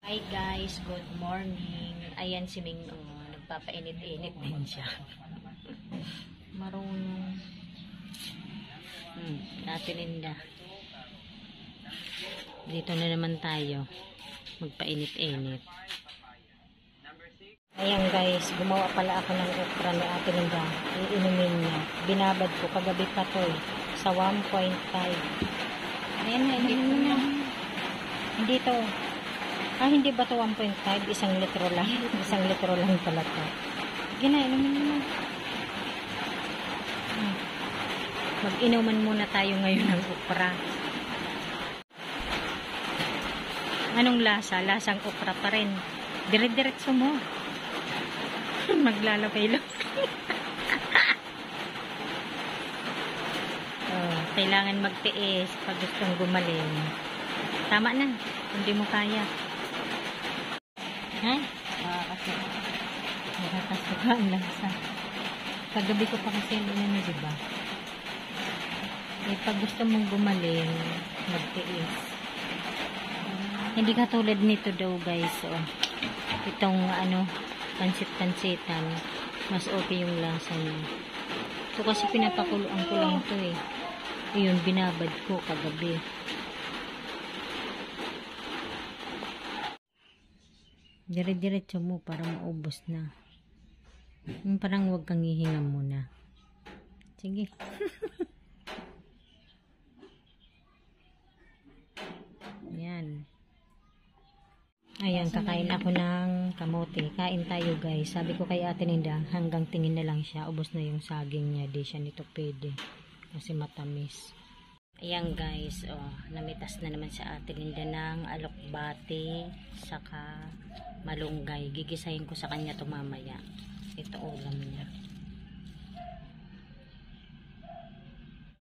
Hi guys, good morning. Ayan si Ming, nagpapainit-init din siya. Marunong. Natin Linda. Dito na naman tayo. Magpainit-init. Ayan guys, gumawa pala ako ng okra na Ate Linda. Iinumin niya. Binabad ko kagabi pa to sa 1.5. Ayan na, inumin niya. Hindi to. Hindi ba ito 1.5? Isang litro lang. Isang litro lang pala ito. Inumin naman. Mag-inuman muna tayo ngayon ng okra. Anong lasa? Lasang okra pa rin. Dire-diretso mo. Maglalapay lang. Kailangan magtiis pag gustong gumaling. Tama na. Hindi mo kaya. Nakakasuka ang lasa. Kagabi ko pa kasi na, diba? Pag gusto mong gumaling, magtiis. Hindi katulad nito daw guys. Itong pansit-pansitan, mas okay yung lasa niya. Ito kasi pinapakuluan ko lang ito Yun, binabad ko kagabi. Dire-diretso mo para maubos na. Parang huwag kang hihinga muna. Sige. Ayan. Ayan, kakain ako ng kamote. Kain tayo guys. Sabi ko kay Ate Linda, hanggang tingin na lang siya. Ubos na yung saging niya. Di siya nito pwede. Kasi matamis. Ayan guys, namitas na naman sa Ate Linda ng alokbati saka malunggay. Gigisahin ko sa kanya ito mamaya. Ito ulam niya.